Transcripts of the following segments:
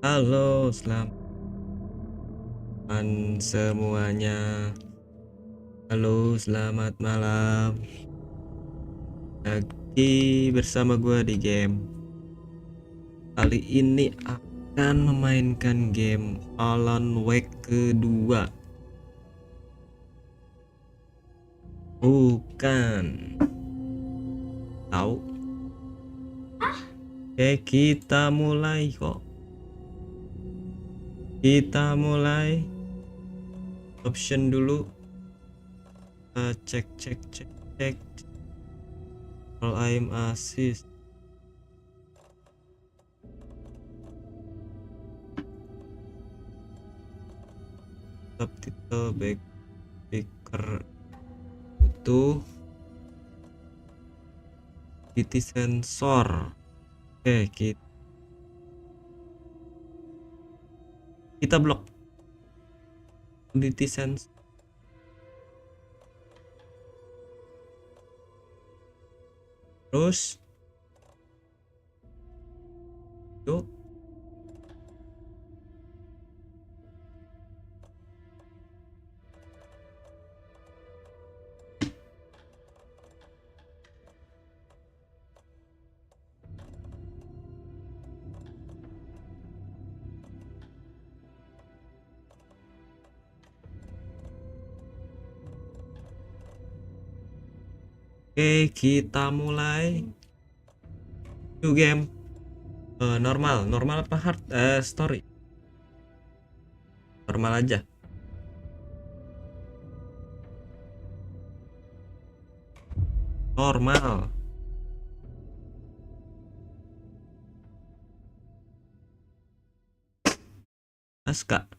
Halo, selamat semuanya. Halo, selamat malam. Lagi bersama gue di game. Kali ini akan memainkan game Alan Wake kedua. Bukan. Tahu? Oke, kita mulai kok. Kita mulai. Option dulu. Cek. All aim assist. Subtitle back speaker itu PT sensor. Oke, kita blok PT sensor. Terus yuk oke, kita mulai new game. Normal apa hard? Story normal aja. Normal. Naskah.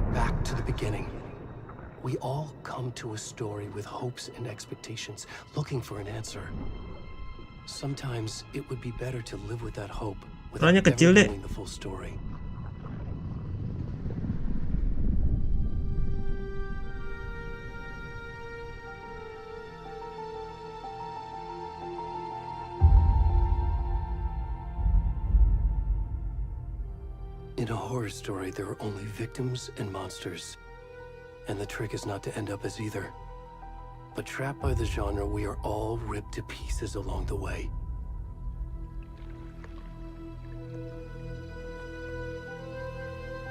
Back to the beginning. We all come to a story with hopes and expectations, looking for an answer. Sometimes it would be better to live with that hope without Suaranya ever kecil, Dek. knowing the full story. In a horror story, there are only victims and monsters. And the trick is not to end up as either. But trapped by the genre, we are all ripped to pieces along the way.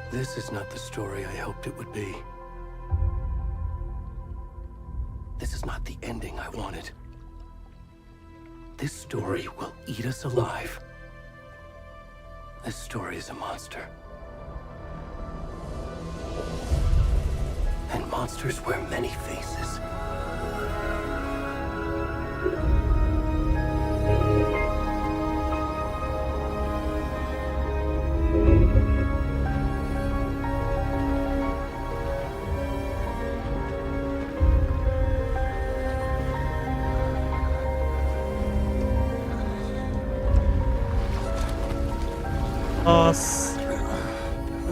This is not the story I hoped it would be. This is not the ending I wanted. This story will eat us alive. This story is a monster. And monsters wear many faces.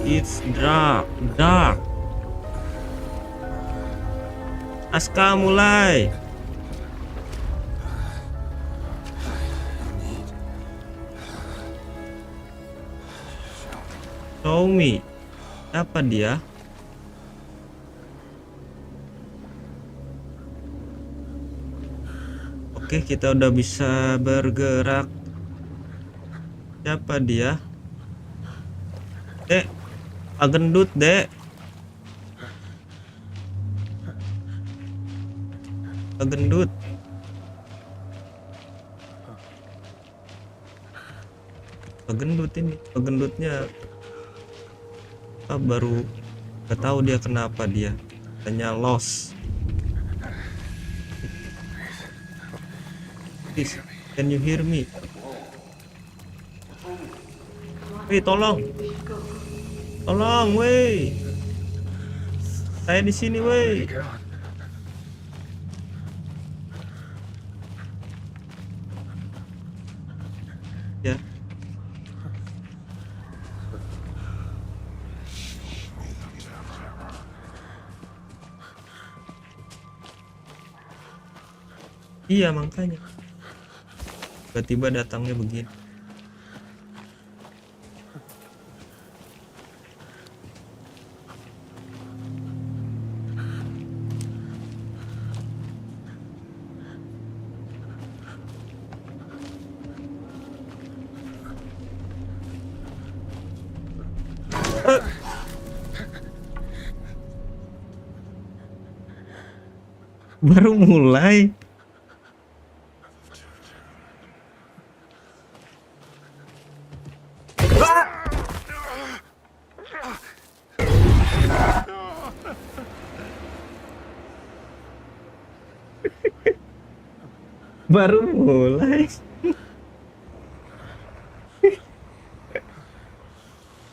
It's dark. Aska mulai. Show me. Apa dia? Oke, kita udah bisa bergerak. Siapa dia? Dek, Pak Gendut, Dek. Pak Gendut. Pak Gendut ini, Pak Gendutnya baru gak tahu dia kenapa dia. Hanya lost. Please, can you hear me? Wih, tolong, weh. Saya di sini, weh. Ya. Iya makanya tiba-tiba datangnya begini. Baru mulai. Baru mulai.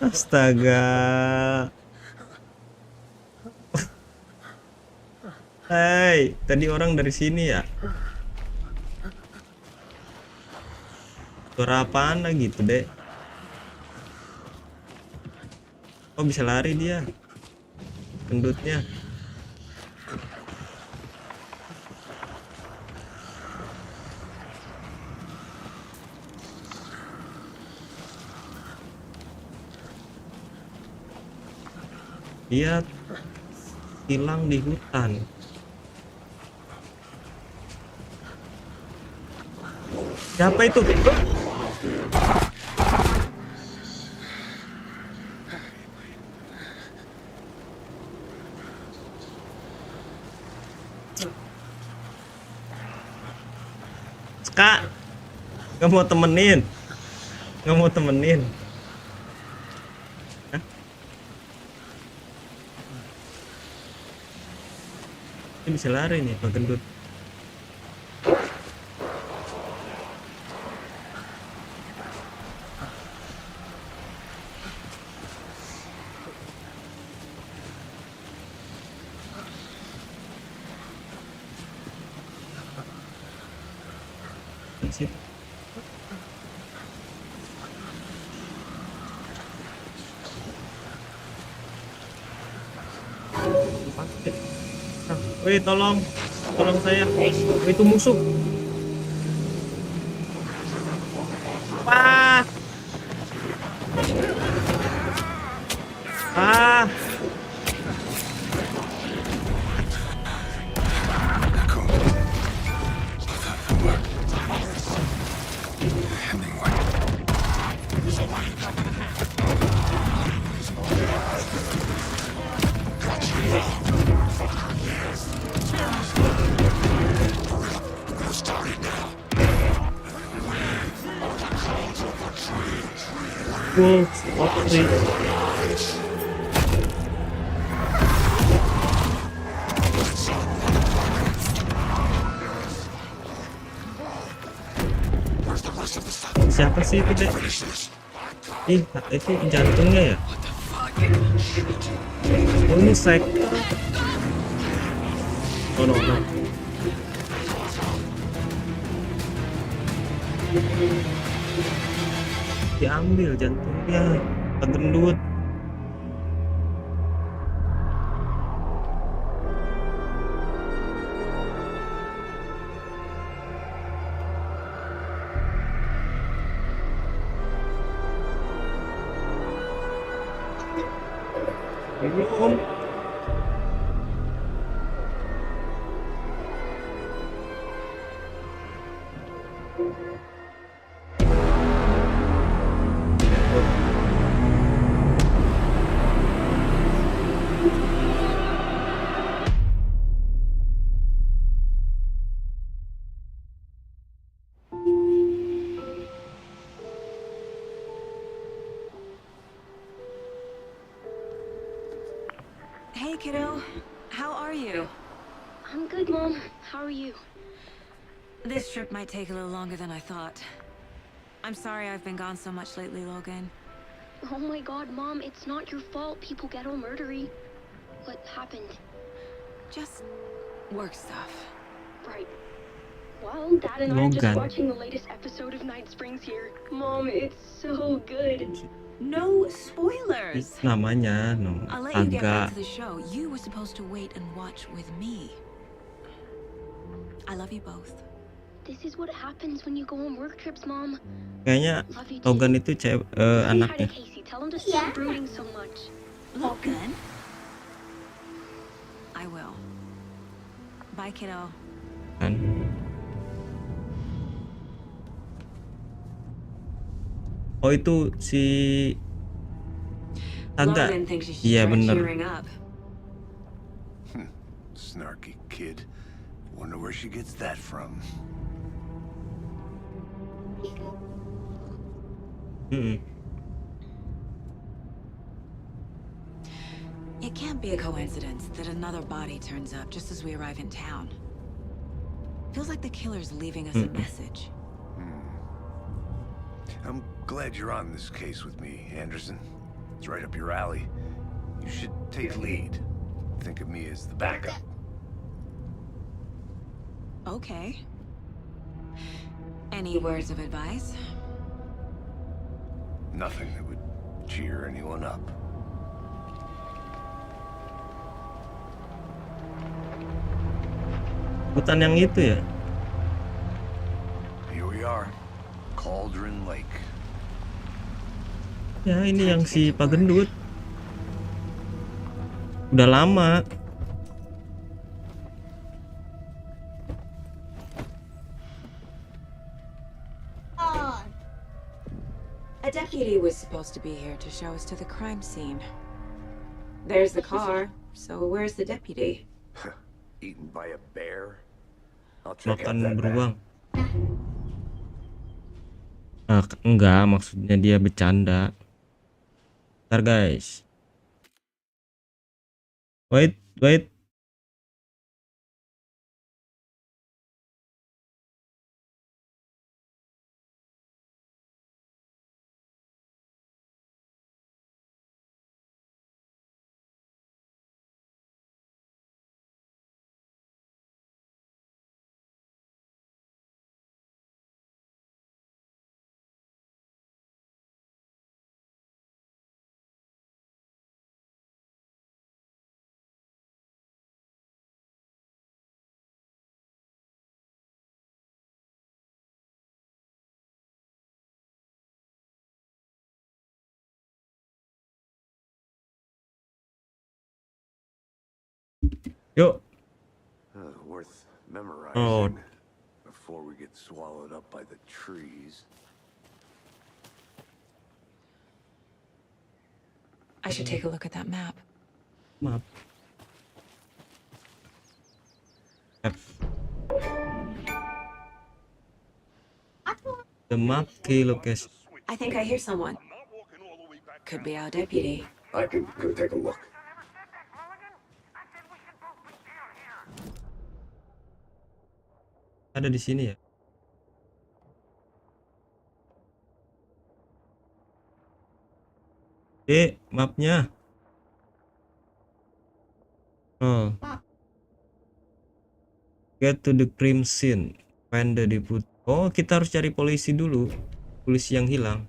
Astaga. Hai, tadi orang dari sini ya? Suara apaan lah gitu, Dek? Oh, bisa lari dia. Gendutnya. Dia hilang di hutan. Siapa itu? Kak, nggak mau temenin, nggak mau temenin. Hah? Ini bisa lari nih, Pak Gendut. Situ. Woi, tolong saya. Itu musuh. Wah. Ah. Wolves of Street. Siapa sih itu, Dek? Ih, itu jantungnya ya? Oh, ini sektor. Oh, no. Diambil jantungnya, Pak Gendut. Belum. Hey, kiddo. How are you? I'm good, Mom. How are you? This trip might take a little longer than I thought. I'm sorry I've been gone so much lately, Logan. Oh my god, Mom, it's not your fault people get all murdery. What happened? Just work stuff. Right. What? while, Dad and I are just Logan. watching the latest episode of Night Springs here. Mom, it's so good. No spoilers. Namanya no I'll let you get back agak to the show. You were supposed to wait and watch with me. I love you both. This is what happens when you go on work trips, Mom. kayaknya Love you too. Logan itu cewek Say hi to anaknya Casey. Tell him to stop brooding so much. Logan? I will. Bye, kiddo. kan. Oh itu si Saga. Logan thinks you should Iya try bener. cheering up. Snarky kid. Wonder where she gets that from. Mm-mm. It can't be a coincidence that another body turns up just as we arrive in town. Feels like the killer's leaving us a message. I'm glad you're on this case with me, Anderson. It's right up your alley. You should take lead. Think of me as the backup. Okay. Any words of advice? Nothing that would cheer anyone up. Hutan yang itu ya. Here we are. Cauldron Lake. Ya ini yang si Pak Gendut. Udah lama. A deputy was supposed to be here to show us to the crime scene. There's the car, so where's the deputy? Eaten by a bear? I'll check out Makan that beruang. map. Enggak, maksudnya dia bercanda. Ntar guys. Wait. Yuk. Worth memorizing Oh. before we get swallowed up by the trees. I should take a look at that map. Maaf. F. The map key location. I think I hear someone. Could be our deputy. I can go take a look. Ada di sini ya. Mapnya. Oh. Get to the crime scene. Find the deputy. Oh, kita harus cari polisi dulu. Polisi yang hilang.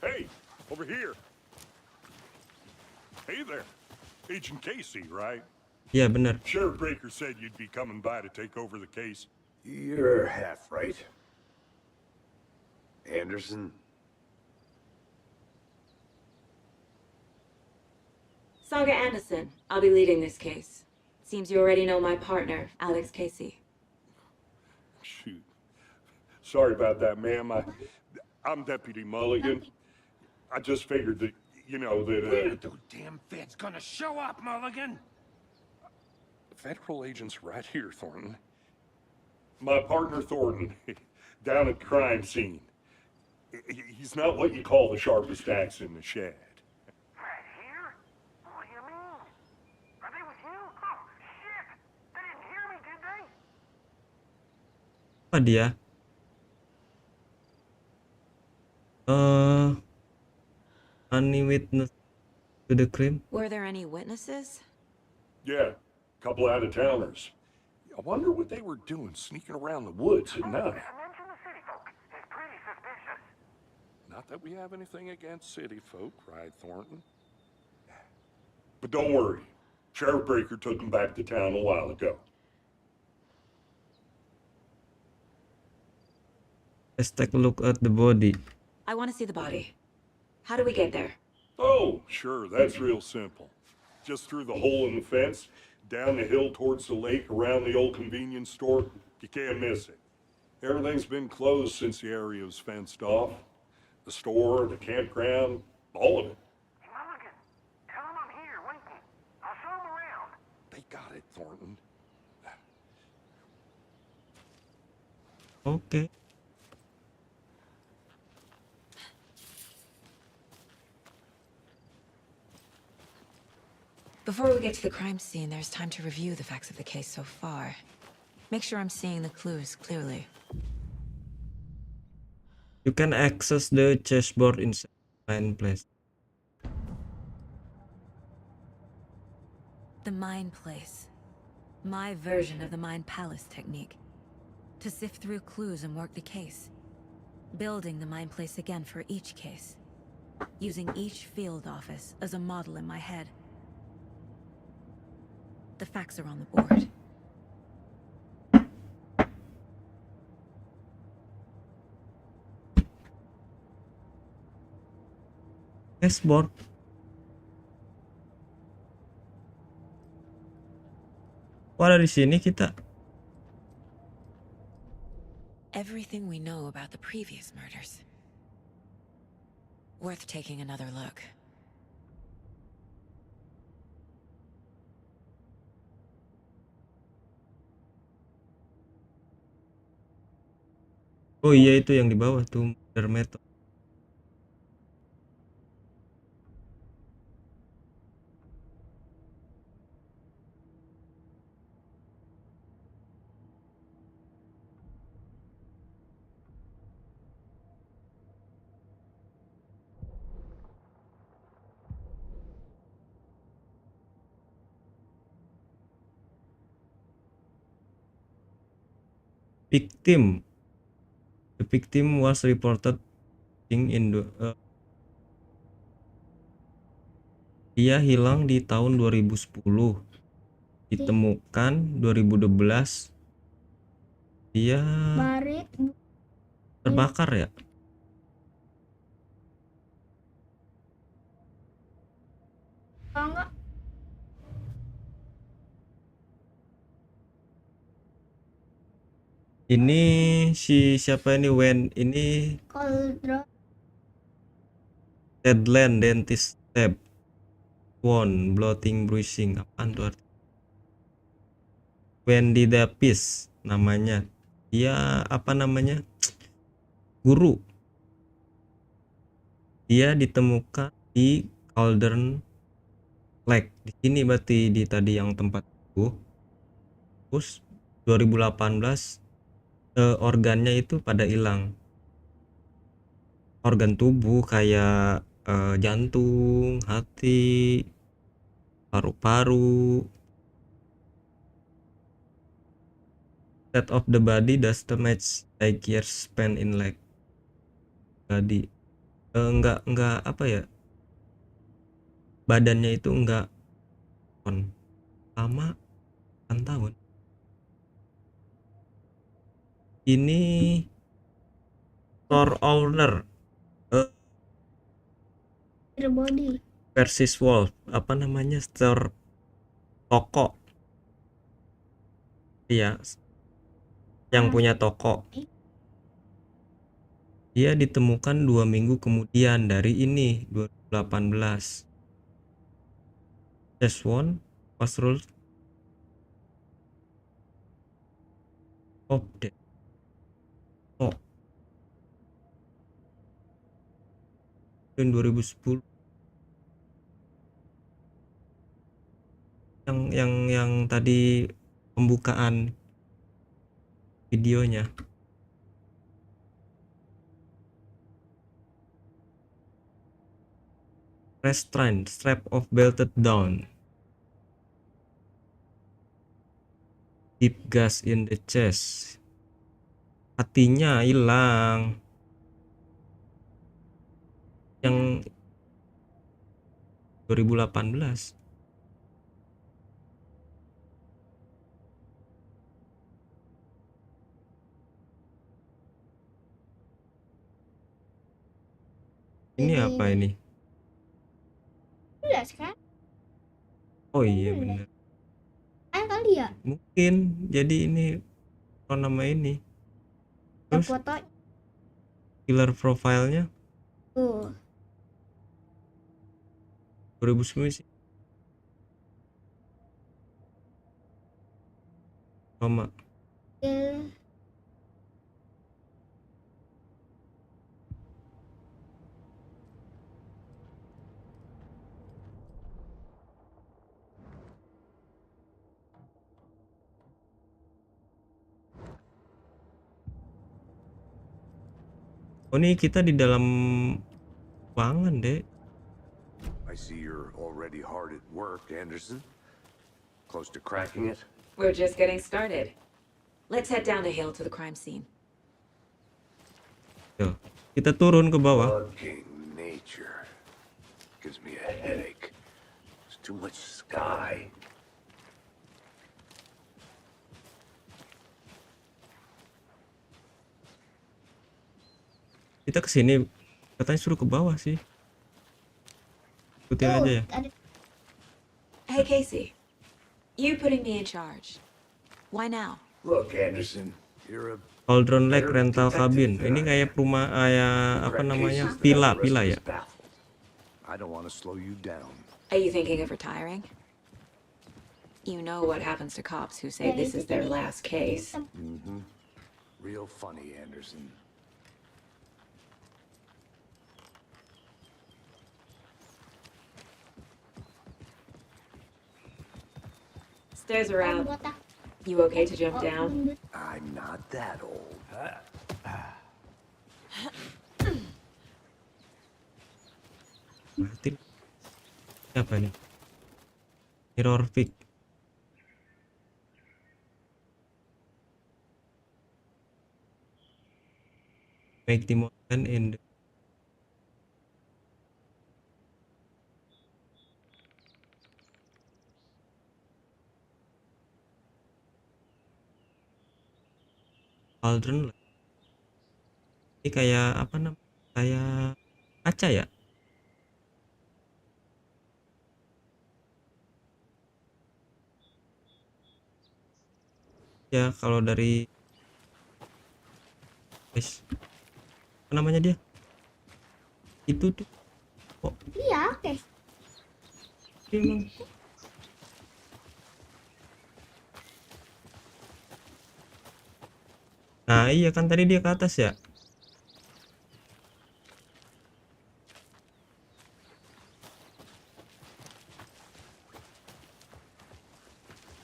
Hey, over here. Hey there. Agent Casey, right? Iya, benar. Sheriff Breaker said you'd be coming by to take over the case. You're half right. Anderson? Saga Anderson. I'll be leading this case. Seems you already know my partner, Alex Casey. Shoot. Sorry about that, ma'am. I'm Deputy Mulligan. I just figured that, you know, that, The damn Fed's gonna show up, Mulligan! federal agent's right here, Thornton. My partner, Thornton, down at the crime scene. He's not what you call the sharpest axe in the shed. Right here? What do you mean? Are they with you? Oh, shit! They didn't hear me, did they? Apa dia? Any witness. to the crime? Were there any witnesses? Yeah, couple out-of-towners. I wonder what they were doing sneaking around the woods at night. Mention the city folk. It's pretty suspicious. Not that we have anything against city folk, cried Thornton. But don't worry. Sheriff Breaker took them back to town a while ago. Let's take a look at the body. I want to see the body. How do we get there? Oh, sure, that's real simple. Just through the hole in the fence, down the hill towards the lake, around the old convenience store. You can't miss it. Everything's been closed since the area was fenced off. The store, the campground, all of it. Mulligan, tell him I'm here waiting. I'll show him around. They got it, Thornton. Okay. Before we get to the crime scene, there's time to review the facts of the case so far. Make sure I'm seeing the clues clearly. You can access the chessboard in nine place. The Mind Place. My version of the Mind Palace technique. To sift through clues and work the case. Building the Mind Place again for each case. Using each field office as a model in my head. The facts are on the board. Chessboard. Oh, ada di sini kita. Everything we know about the previous murders. Worth taking another look. Oh iya, itu yang di bawah tuh, murder method. Victim. The victim was reported in dia hilang di tahun 2010. Ditemukan 2012. Dia terbakar ya? Enggak. Ini si siapa ini ini Kalau Deadland Dentist Lab. Wound, bloating, bruising. Apaan tuh artinya? Wendy Davis namanya. Dia apa namanya? Guru. Dia ditemukan di Cauldron Lake. Di sini berarti di tadi yang tempat itu. Terus 2018 organnya itu pada hilang. Organ tubuh kayak jantung, hati, paru-paru. State of the body does the match like years spent in like body. Enggak apa ya, badannya itu enggak lama kan tahun. Ini store owner body. versus Wolf, apa namanya, store toko. Iya, yang punya toko. Dia ditemukan 2 minggu kemudian dari ini 2018. Just one was ruled of death. Oh, tahun 2010. Yang tadi pembukaan videonya. restrained, strap of belted down, deep gas in the chest. Hatinya hilang. Yang 2018. Ini apa ini? Jelas kan? Oh iya benar. Kali ya? Mungkin jadi ini nama ini. Yang Terus foto killer profile-nya tuh. 2009 sih. Sama. Oh ini kita di dalam ruangan deh. I see you're already hard at work, Anderson. Close to cracking it? We're just getting started. Let's head down the hill to the crime scene. Yo, kita turun ke bawah. Fucking nature. Gives me a headache. There's too much sky. Kita kesini katanya suruh ke bawah sih. Ikutin aja ya. Hey, Casey. You putting me in charge. Why now? Look, Anderson, you're a Cauldron Lake Rental Cabin. Ini kayak rumah apa namanya? Villa ya. I don't want to slow you down. Are you thinking of retiring? You know what happens to cops who say this is their last case. Real funny, Anderson. Stairs are out. You okay to jump down? I'm not that old. Mati. Apa nih? Mirror fix. Make the motion in the cauldron. Ini kayak apa namanya? Kayak kaca ya? Ya kalau dari apa namanya dia? Itu tuh. Oh, Iya, oke. emang. Nah iya kan tadi dia ke atas ya.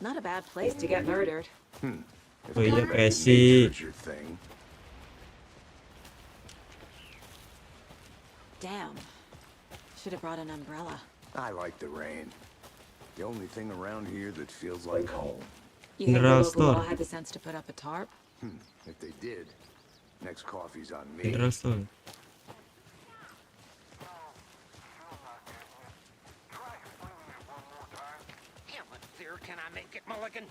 Not a bad place to get murdered. Oh iya Casey. Nature's your thing. Damn. Should have brought an umbrella. I like the rain. The only thing around here that feels like home. You think the General local store. law had the sense to put up a tarp? If they did, next coffee's on me. General store. Damn it, dear, can I make it, Mulligan?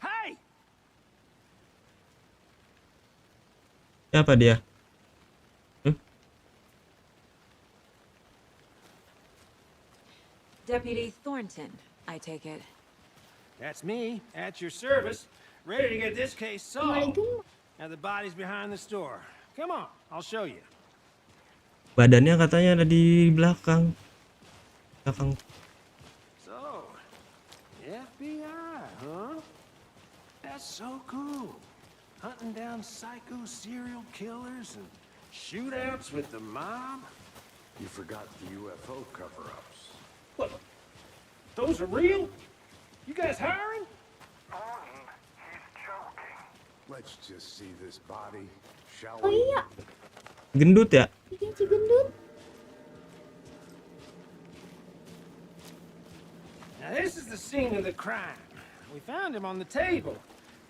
Hey! Siapa dia? Deputy Thornton, I take it. That's me, at your service, ready to get this case solved. Assalamualaikum. Now the body's behind the store. Come on, I'll show you. Badannya katanya ada di belakang. Belakang. So, FBI, huh? That's so cool. Hunting down psycho serial killers and shootouts with the mob. You forgot the UFO cover-ups. What? Those are real? You guys hiring? He's joking. Let's just see this body, shall Oh we? iya, Gendut ya? Iya si gendut. Now, this is the scene of the crime. We found him on the table.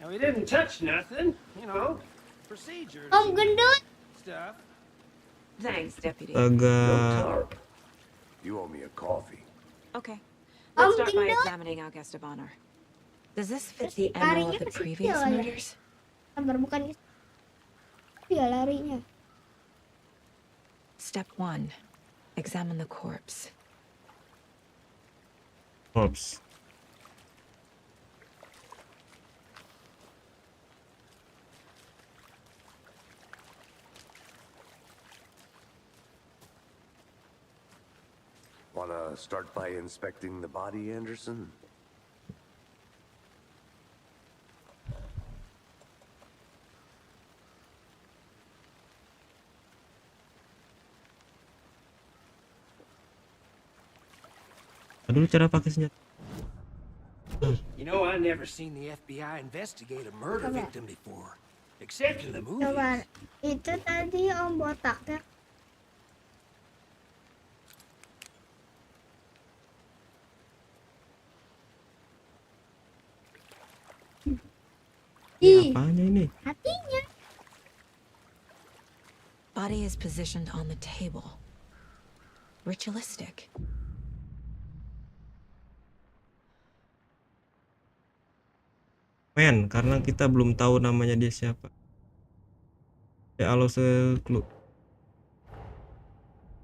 Now, we didn't touch nothing, you know, procedures Om gendut. stuff. Thanks, Deputy. Agak You owe me a coffee. Okay. Let's start by gendut. examining our guest of honor. Does this fit the MO Larinya of the masih previous kecil ya. murders? Sabar bukan iya larinya. Step 1. Examine the corpse. corpse. Wanna start by inspecting the body, Anderson? Dulu cara pakai senjata. You know, I never seen the FBI investigate a murder Coba. victim before, except in the movies. Coba itu tadi om botaknya. Ini apanya ini? Hatinya. Body is positioned on the table. Ritualistic. Men, karena kita belum tahu namanya dia siapa. Ya Allah clue.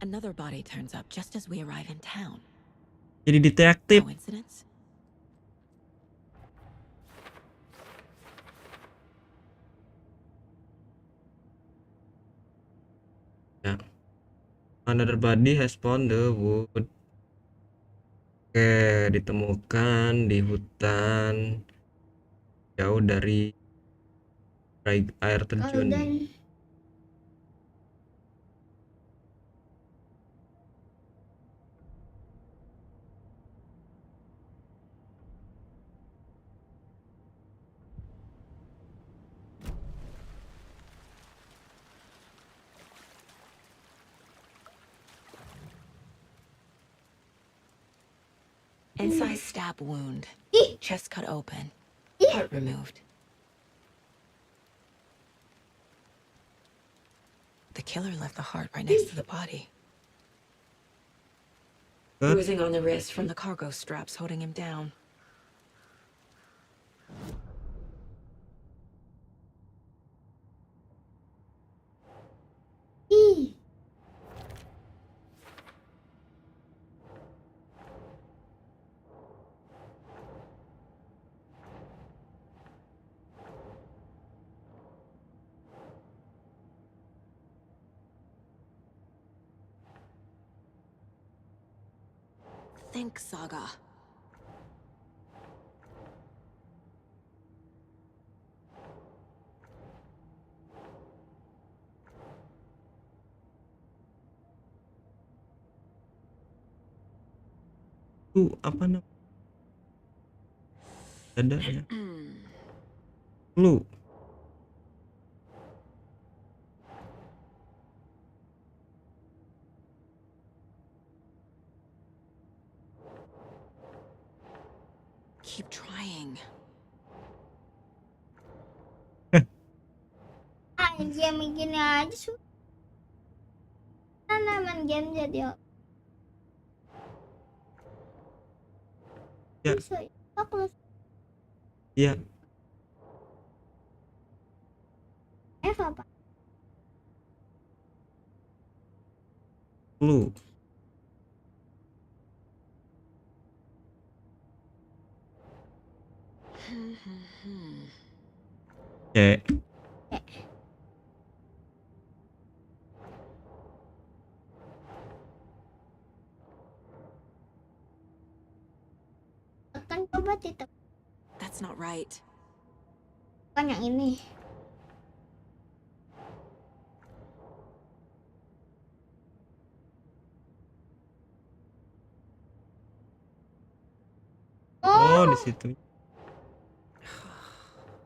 Another body turns up just as we arrive in town. Jadi detektif. Coincidence? Ya. Another body has found the wood. Oke, ditemukan di hutan jauh dari air Kalau terjun. dan Incised stab wound. ih, Chest cut open. ih. Heart removed. The killer left the heart right next to the body. Huh? Bruising on the wrist from the cargo straps holding him down. Ih. Think saga. Itu apa namanya? Ada ya. Clue. Keep trying. Game gini aja susah. Mana main game jadi Ya. bisa aku Iya. F apa? Clue. Cek. Kan coba ditekan That's not right. yang ini. Oh, di situ.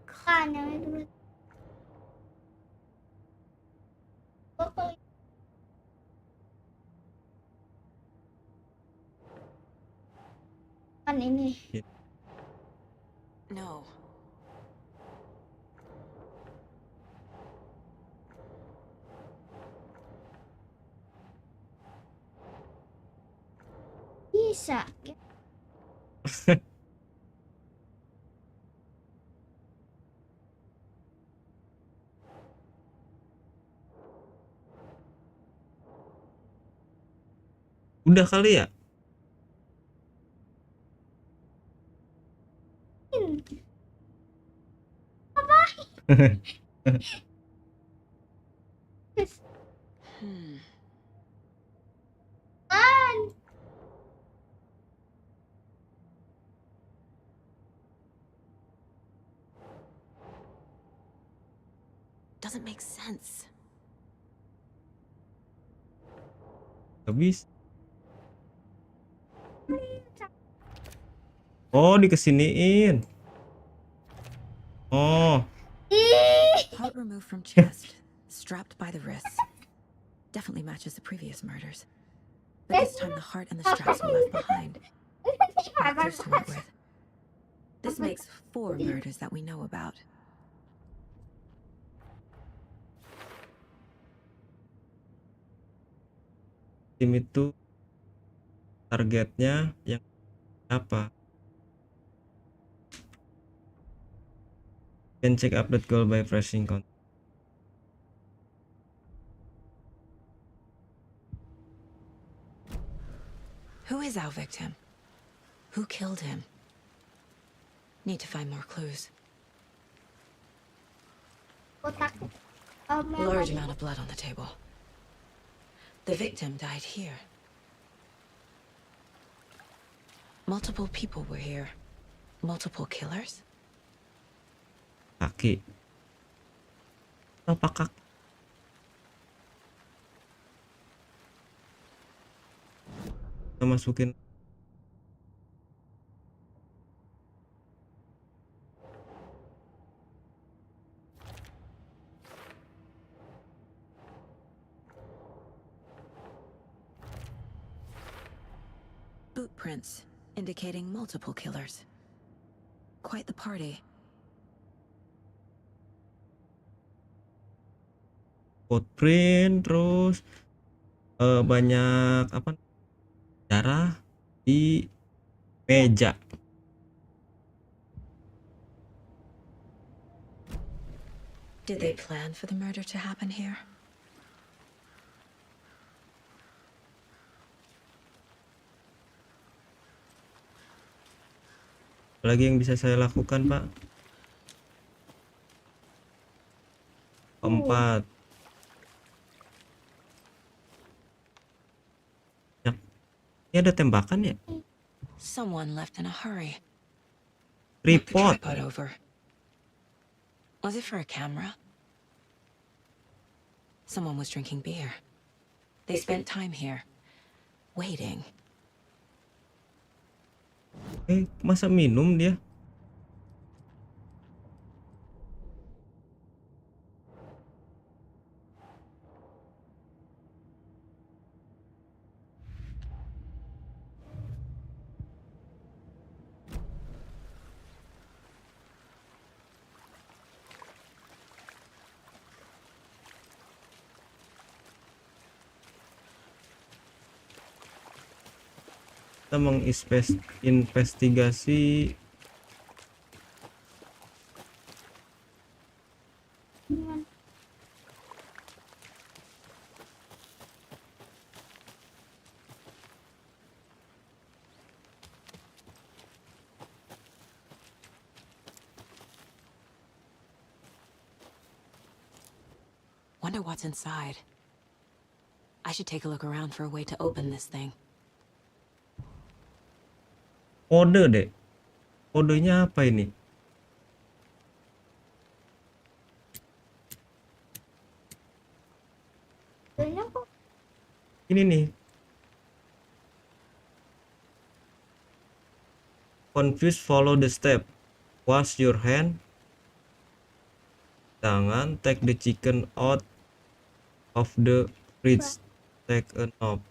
Kan yang itu. Oh, Kan ini. No. Bisa. Udah kali ya? Kan. Doesn't make sense. Habis. Oh, dikesiniin. Oh, Heart removed from chest, strapped by the wrists. Definitely matches the previous murders. But this time the heart and the straps were left behind. Not clues to work with. This makes 4 murders that we know about. tim itu targetnya yang apa? Can check update goal by pressing count. Who is our victim? Who killed him? Need to find more clues. Kotak. Large amount of blood on the table. The victim died here. Multiple people were here. Multiple killers? Kaki. Apa kaki? Kita masukin. Boot prints, indicating multiple killers. Quite the party. Footprint, terus banyak apa? Darah di meja. Did they plan for the murder to happen here? Lagi yang bisa saya lakukan, Pak? Keempat. Ya. Ini ada tembakan ya? Someone left in a hurry. Tripod. Knocked the tripod over. Was it for a camera? Someone was drinking beer. They spent time here, waiting. Masa minum dia? Kita menginvestigasi Wonder what's inside. I should take a look around for a way to open this thing. kode deh. Kodenya apa ini? Ini nih. Confused, follow the step. Wash your hand. Tangan. Take the chicken out of the fridge. Take a knob.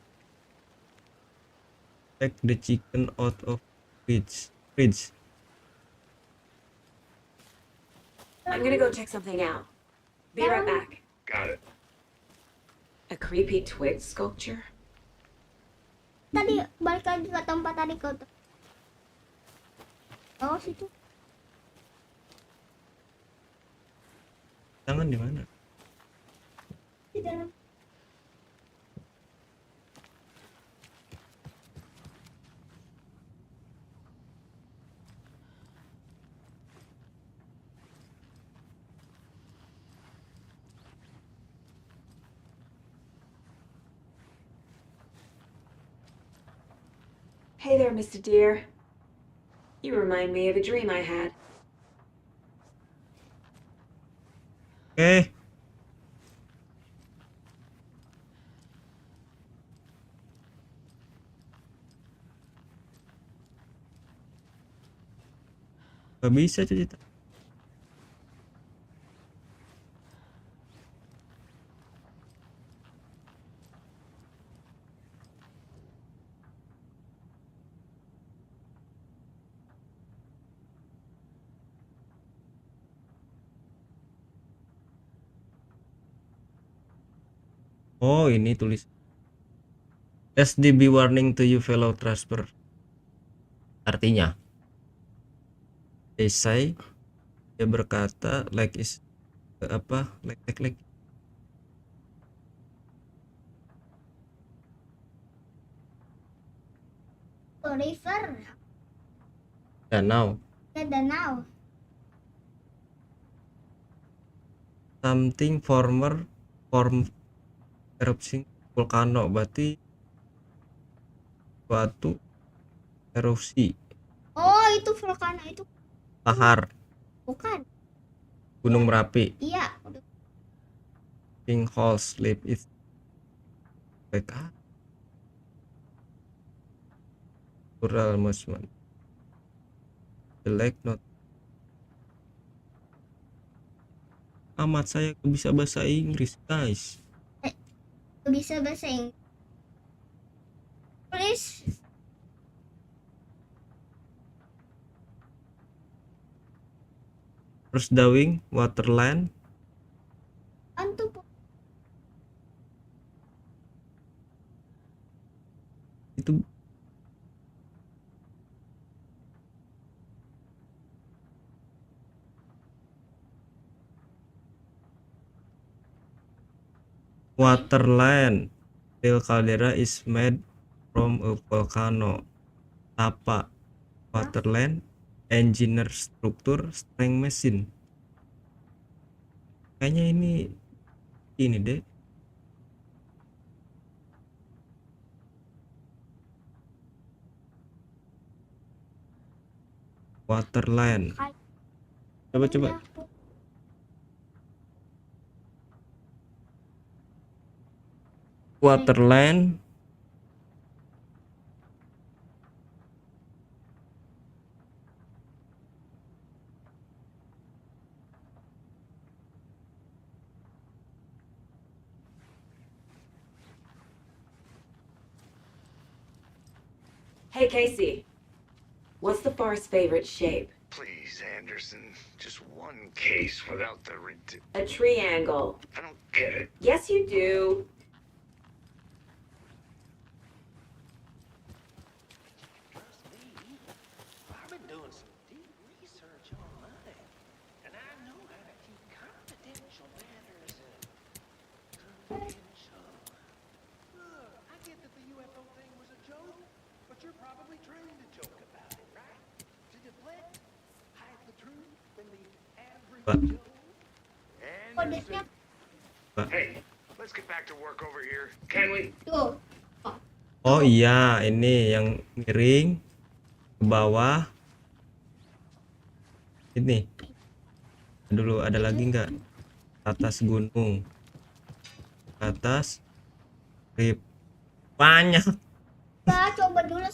Take the chicken out of Fridge. I'm gonna go check something out. Be right back. Got it. A creepy twig sculpture? Tadi balik lagi ke tempat tadi kau tuh. Oh, situ. Tangan di mana? Di dalam. Hey there, Mr. Deer. You remind me of a dream I had. Oke. Gak bisa cuci tangan. Oh, ini tulis SDB warning to you fellow trustper. Artinya esai dia berkata like is apa like River. danau Ya, danau. something form erupsi volcano, berarti suatu erupsi Oh, itu vulkano itu lahar bukan. gunung Merapi. Iya. Pink hole sleep is like plural movement the lake not amat saya bisa bahasa Inggris guys. Bisa bahasa Inggris. Tulis. First dawing waterland Bantu. itu waterland till caldera is made from a volcano. Apa waterland engineer struktur strength machine. Kayaknya ini deh. Waterland. Coba. Waterland Hey, Casey. What's the far's favorite shape? Please, Anderson. Just one case without the A triangle. I don't get it. Yes, you do. Trust me, I've been doing some deep research online, and I know how to keep confidential matters confidential. Look, I get that the UFO thing was a joke, but you're probably trained to joke about it, right? To deflect, hide the truth, from the average But- Joe. Kodenya Hey, let's get back to work over here, can we? tuh. oh iya ini yang miring ke bawah ini dulu ada lagi nggak atas gunung atas rip banyak. Coba dulu.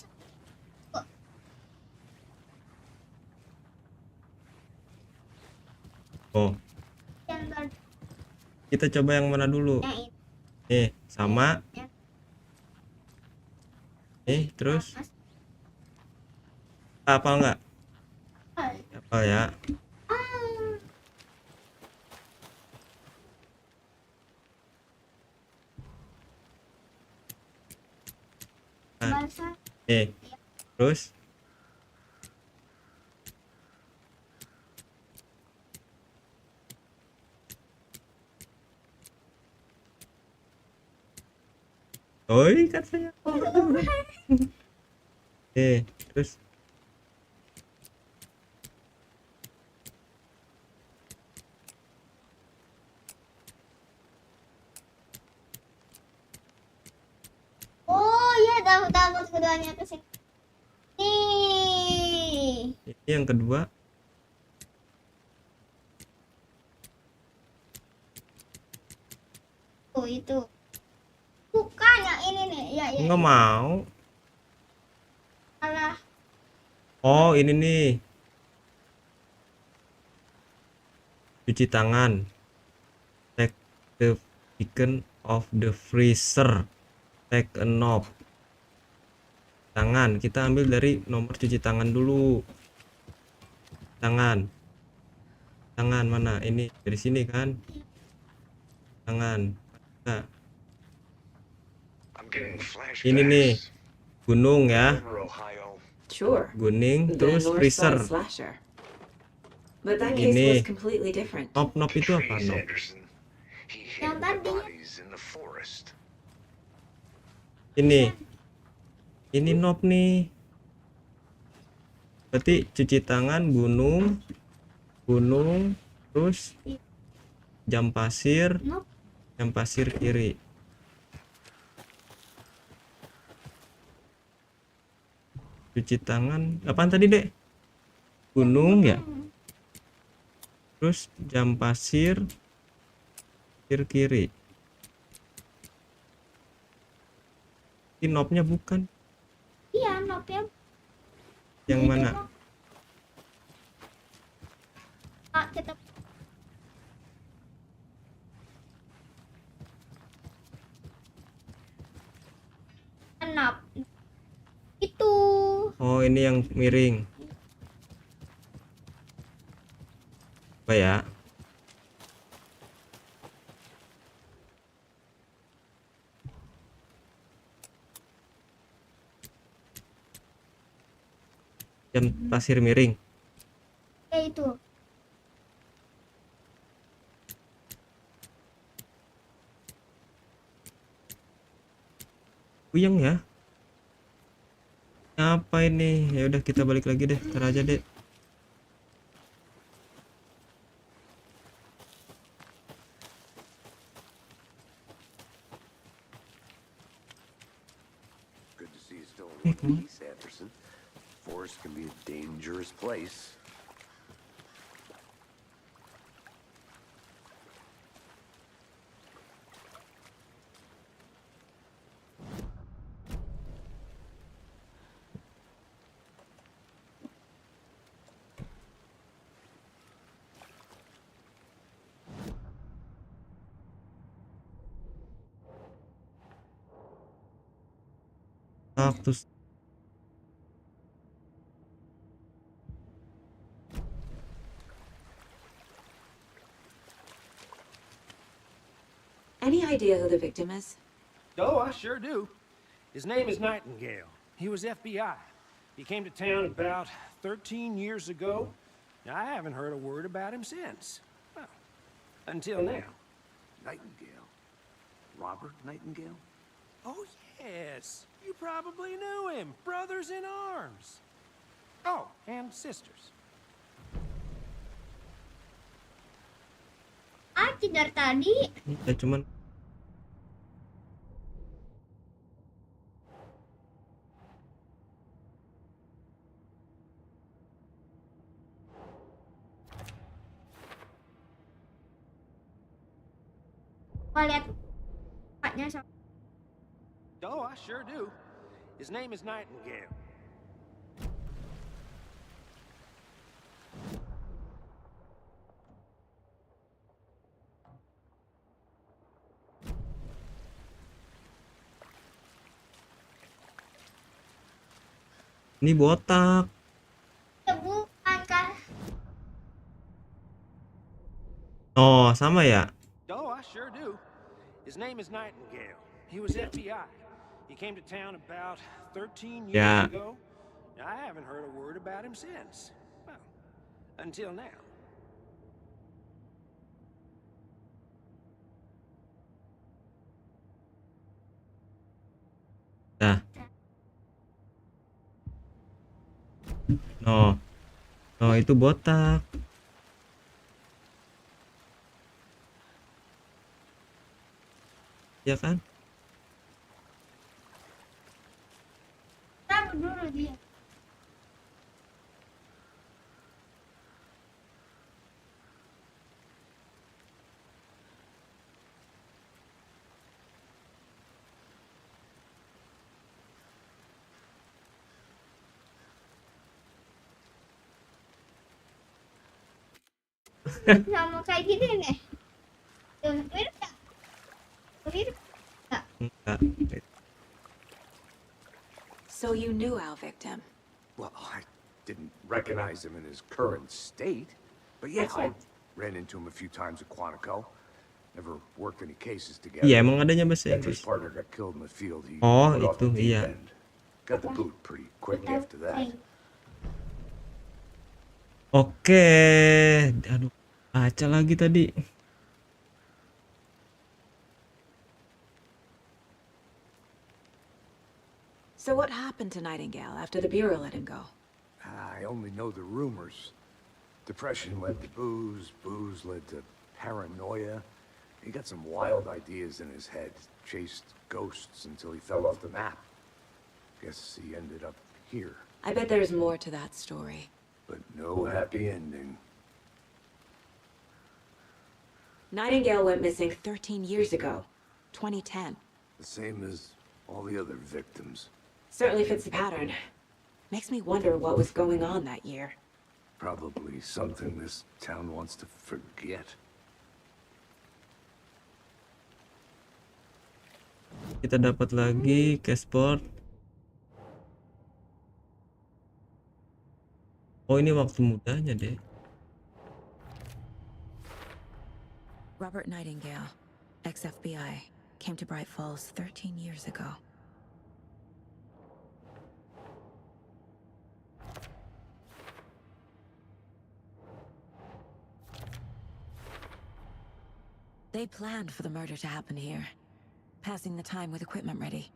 Oh Yang tadi. kita coba yang mana dulu Yang ini. sama Ya. terus Apa enggak? Ah, Apa ya? Nah, bahasa nih. Terus oi katanya. Terus oh iya tahu keduanya ke sini. Nih. ini yang kedua. Oh itu. Bukan yang ini nih. Ya ya. Enggak mau. Salah. Oh, ini nih. Cuci tangan. Take the beacon of the freezer. Take a knob. Tangan. Kita ambil dari nomor cuci tangan dulu. Tangan. Tangan mana? Ini dari sini kan? Tangan. Nah, I'm getting ini nih. flashbacks. Gunung ya. River, Ohio. Sure. Gunung The terus North freezer. Side Slasher. But that case Ini. was completely different. Knob itu apa? Trees, Knob. Anderson. He Yang hid the tadi. bodies in the forest. Ini knob nih. Berarti cuci tangan, gunung terus jam pasir Nope. kiri. Cuci tangan apaan tadi dek? Gunung ya, terus jam pasir kiri. Ini knobnya bukan Iya, nopnya. yang Itu mana? mah. Ah, kita nop. Itu. Oh, ini yang miring. Apa ya? Jam pasir miring. Ya itu. Puyeng ya. Apa ini? Ya udah kita balik lagi deh. Ntar aja deh. Good to see you still in one Hmm. piece, Anderson. Forest can be a dangerous place. Kaktus. Any idea who the victim is? Oh, I sure do. His name is Nightingale. He was FBI. He came to town about 13 years ago. Now, I haven't heard a word about him since. Well, until now. Nightingale. Robert Nightingale? Oh, yes. You probably knew him. Brothers in arms. Oh, and sisters. Ah, dari tadi. Ya cuman Mau lihat paknya sama. Oh, I sure do. His name is Nightingale. ini botak. Oh, sama ya? Oh, I sure do. His name is Nightingale. He was FBI. He came to town about 13 years Ya. ago. I haven't heard a word about him since. Well, until now. Nah. No. No, itu botak. Ya kan? Taruh dulu dia. Sama kayak gini nih. Tuh, mirip nggak? Mirip nggak? Enggak. So you knew our victim. Well, I didn't recognize him in his current state. But yeah, I ran into him a few times at Quantico. Never worked any cases together. Iya, emang adanya bahasa After his Inggris. partner got killed in the field, he Oh, went off itu, the deep iya. end. Got the boot pretty quick after that. Oke. Aduh, baca lagi tadi. So what happened to Nightingale after the Bureau let him go? I only know the rumors. Depression led to booze, booze led to paranoia. He got some wild ideas in his head, chased ghosts until he fell off the map. Guess he ended up here, I bet there's more to that story. but no happy ending. Nightingale went missing 13 years ago, 2010. The same as all the other victims. Certainly fits the pattern. Makes me wonder what was going on that year. Probably something this town wants to forget. Kita dapat lagi cashboard. Oh, ini waktu mudanya deh. Robert Nightingale, ex-FBI, came to Bright Falls 13 years ago. They planned for the murder to happen here, passing the time with equipment ready.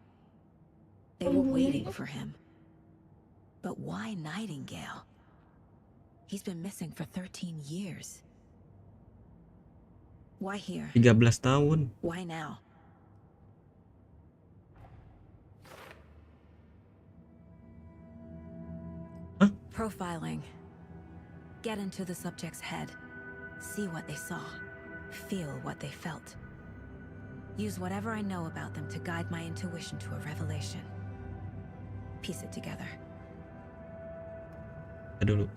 They were waiting for him. But why Nightingale? He's been missing for 13 years. Why here? 13 tahun. Why now? Huh? Profiling. Get into the subject's head. See what they saw. Feel what they felt. Use whatever I know about them to guide my intuition to a revelation. Piece it together. Dulu.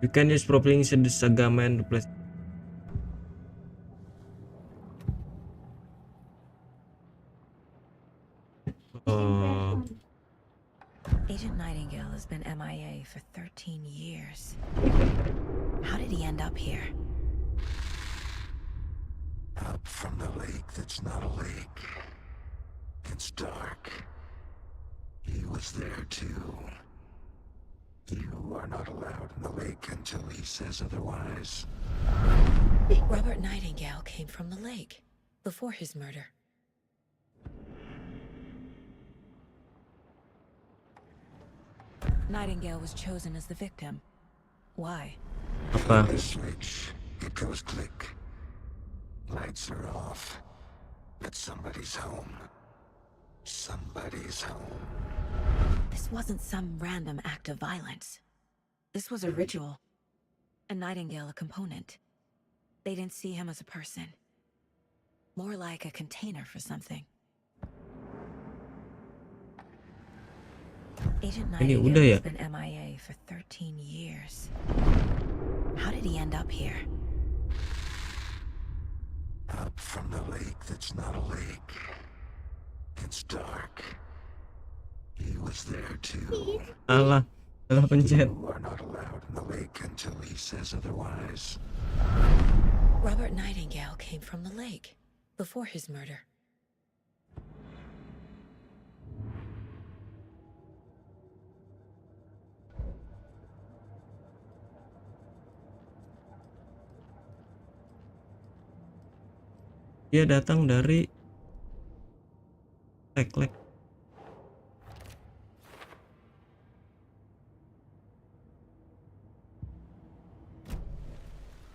You can use profiling the saga man to place. Oh, Agent Nightingale has been MIA for 13 years. How did he end up here? Up from the lake that's not a lake. It's dark. He was there too. You are not allowed in the lake until he says otherwise. Robert Nightingale came from the lake before his murder. Nightingale was chosen as the victim. Why? apa? The switch, it goes click. Lights are off. But somebody's home. Somebody's home. This wasn't some random act of violence. This was a ritual. And Nightingale a component. They didn't see him as a person. More like a container for something. Agent Ini Nightingale udah ya? has been MIA for 13 years. How did he end up here? Up from the lake that's not a lake. It's dark. He was there too. Alah, salah pencet. You are not allowed in the lake until he says otherwise. Robert Nightingale came from the lake before his murder. Dia datang dari lek.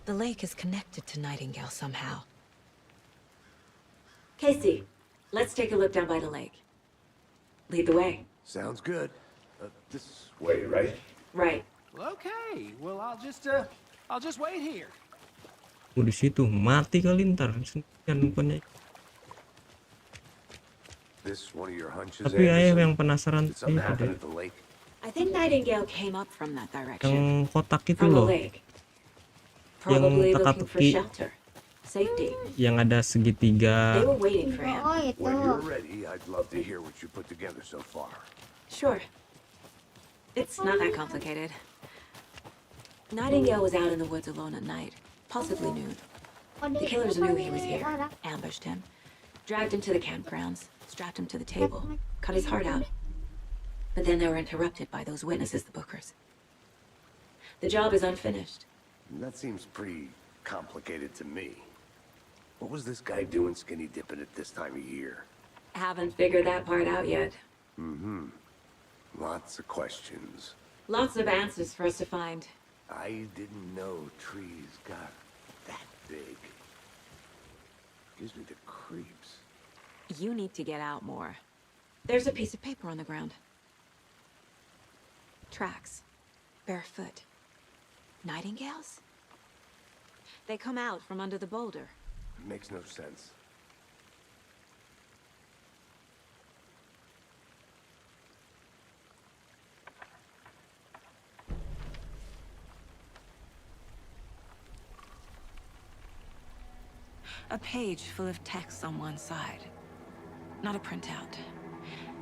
The lake is connected to Nightingale somehow. Casey, let's take a look down by the lake. Lead the way. Sounds good. This way, right? Right. Okay, well, I'll just wait here. Di situ mati kali ntar sendirian punya. This one of your hunches, Tapi ayah Anderson? yang penasaran Did something itu happen deh. at the lake? I think Nightingale came up from that direction. Yang kotak itu From the loh, lake. Probably Yang looking for teka-teki. shelter. Safety. yang ada They segitiga. were waiting for him. Oh itu. When you're ready, I'd love to hear what you put together so far. Sure. It's not that complicated. Nightingale was out in the woods alone at night, possibly nude. The killers knew he was here, ambushed him, dragged him to the campgrounds, strapped him to the table, cut his heart out. But then they were interrupted by those witnesses, the Bookers. The job is unfinished. That seems pretty complicated to me. What was this guy doing skinny dipping at this time of year? Haven't figured that part out yet. Lots of questions. Lots of answers for us to find. I didn't know trees got that big. Gives me the creeps. You need to get out more. There's a piece of paper on the ground. Tracks. Barefoot. Nightingales? They come out from under the boulder. Makes no sense. A page full of text on one side. Not a printout.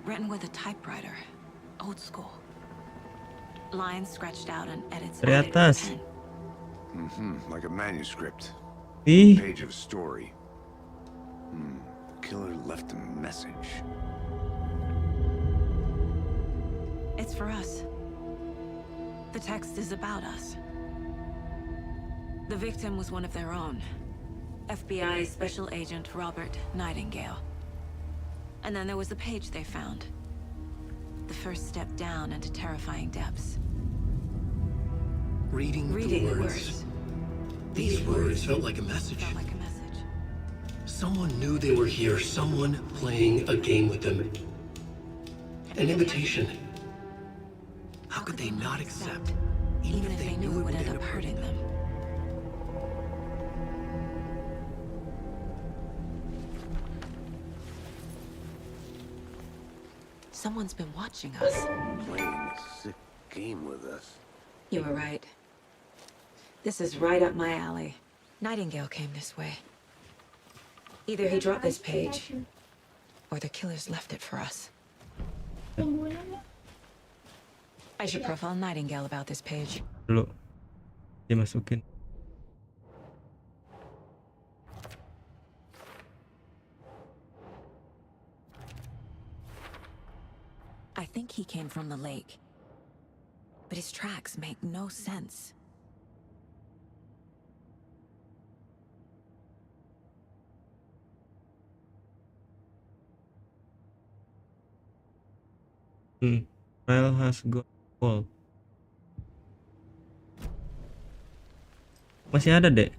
Written with a typewriter. Old school. Lines scratched out and edits Dari added with a atas. pen. Like a manuscript. Ih, Page of a story. The killer left a message. It's for us. The text is about us. The victim was one of their own. FBI Special Agent Robert Nightingale. And then there was the page they found. The first step down into terrifying depths. Reading Reading the the words. words. These words felt like a message. Felt like a message. Someone knew they were here. Someone playing a game with them. An invitation. How could they not accept? Even if they knew it would end up hurting them. Someone's been watching us. Playing a sick game with us. You were right. This is right up my alley. Nightingale came this way. Either he dropped this page, or the killers left it for us. I should profile Nightingale about this page. dulu dimasukin. I think he came from the lake. But his tracks make no sense. File has got cold. Masih ada, Dek.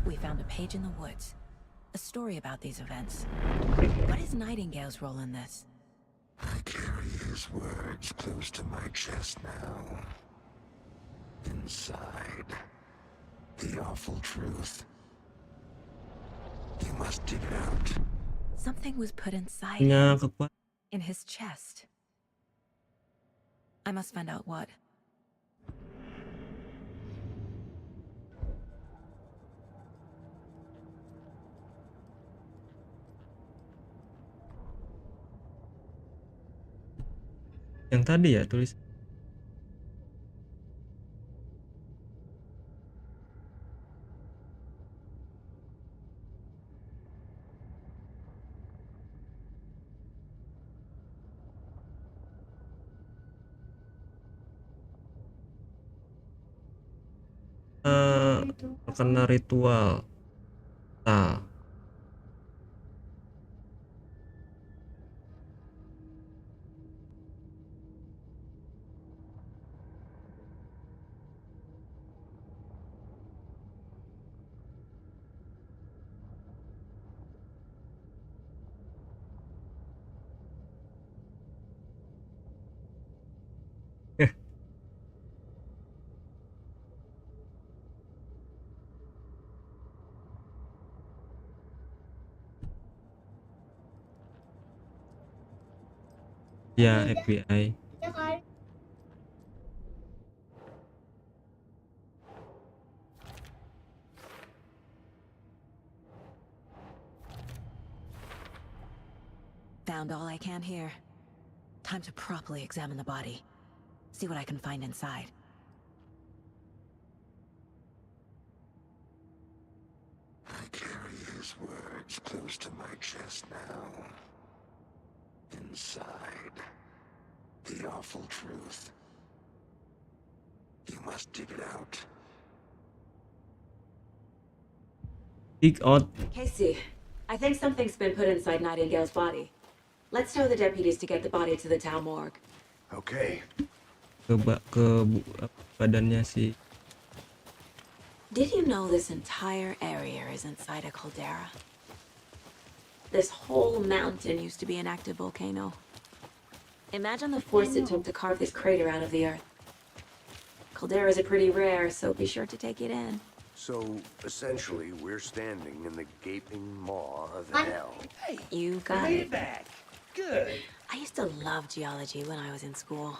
We found a page in the woods. A story about these events. What is Nightingale's role in this? I carry his words close to my chest now. Inside, the awful truth. You must dig it out. Something was put inside Punya him, kekuatan. in his chest. I must find out what. Yang tadi ya tulis. terkena ritual. Nah, ya FBI. Found all I can here. Time to properly examine the body. See what I can find inside. I carry his words close to my chest now. Inside, the awful truth. You must dig it out. Dig out. Casey, I think something's been put inside Nightingale's body. Let's tell the deputies to get the body to the town morgue. Okay. Badannya sih. Did you know this entire area is inside a caldera? This whole mountain used to be an active volcano. Imagine the force it took to carve this crater out of the earth. Calderas are pretty rare, so be sure to take it in. So, essentially, we're standing in the gaping maw of hell. Hey, You got made it. it back. Good. I used to love geology when I was in school.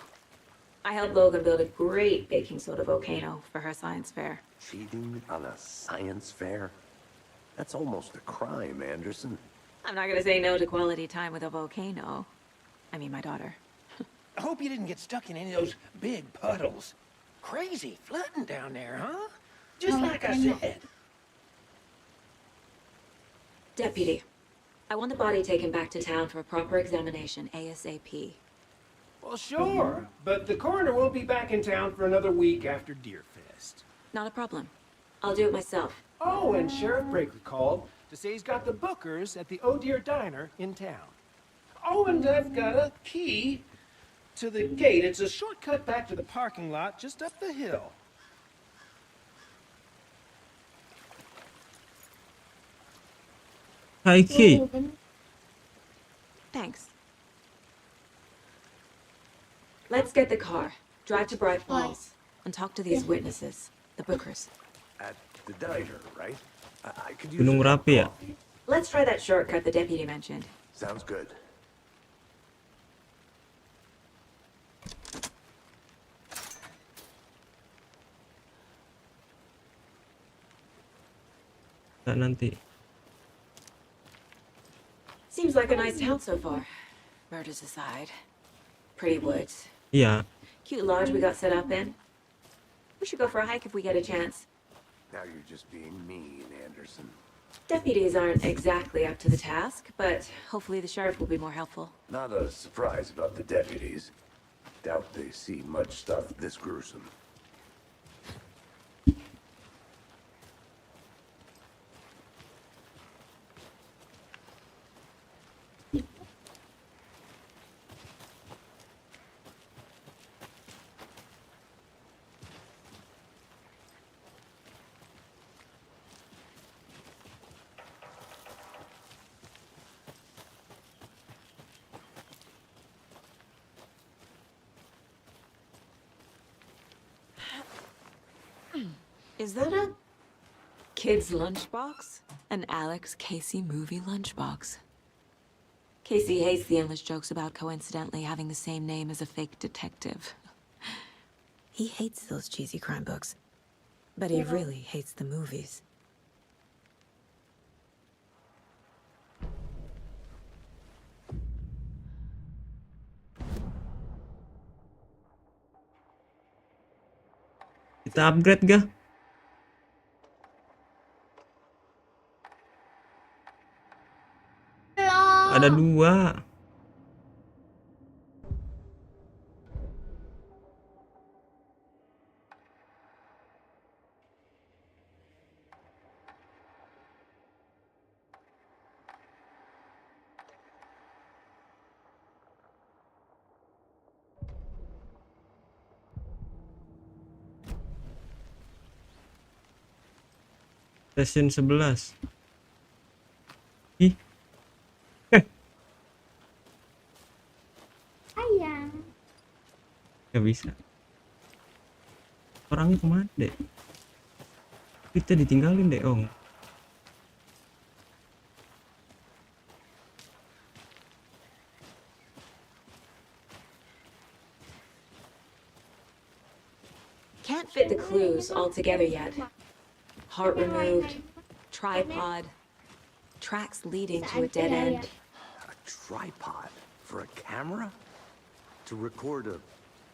I helped Logan build a great baking soda volcano for her science fair. Cheating on a science fair? That's almost a crime, Anderson. I'm not gonna say no to quality time with a volcano. I mean, my daughter. I hope you didn't get stuck in any of those big puddles. Crazy flooding down there, huh? Just like I said. Deputy, I want the body taken back to town for a proper examination ASAP. Well, sure, but the coroner won't be back in town for another week after Deerfest. Not a problem. I'll do it myself. Oh, and Sheriff Brakely called to say he's got the bookers at the Oh Dear Diner in town. Oh, and I've got a key to the gate. It's a shortcut back to the parking lot just up the hill. Hi key. Thanks. Let's get the car, drive to Bright Falls, and talk to these witnesses, the bookers. At the diner, right? I could use Gunung a cup of Merapi ya? coffee. Let's try that shortcut the deputy mentioned. Sounds good. Nanti. Seems like a nice town so far. Murders aside. Pretty woods. Iya. Cute lodge we got set up in. We should go for a hike if we get a chance. Now you're just being mean, Anderson. Deputies aren't exactly up to the task, but hopefully the sheriff will be more helpful. Not a surprise about the deputies. Doubt they see much stuff this gruesome. Is that a kid's lunchbox? An Alex Casey movie lunchbox. Casey hates the endless jokes about coincidentally having the same name as a fake detective. He hates those cheesy crime books, but he really hates the movies. Kita upgrade gak? Ada dua. Session 11. Ih. Ayang. Gak bisa. Orangnya kemana deh? Kita ditinggalin deh, Ong. Can't fit the clues all together yet. Heart removed, tripod, tracks leading to a dead end. A tripod for a camera? To record a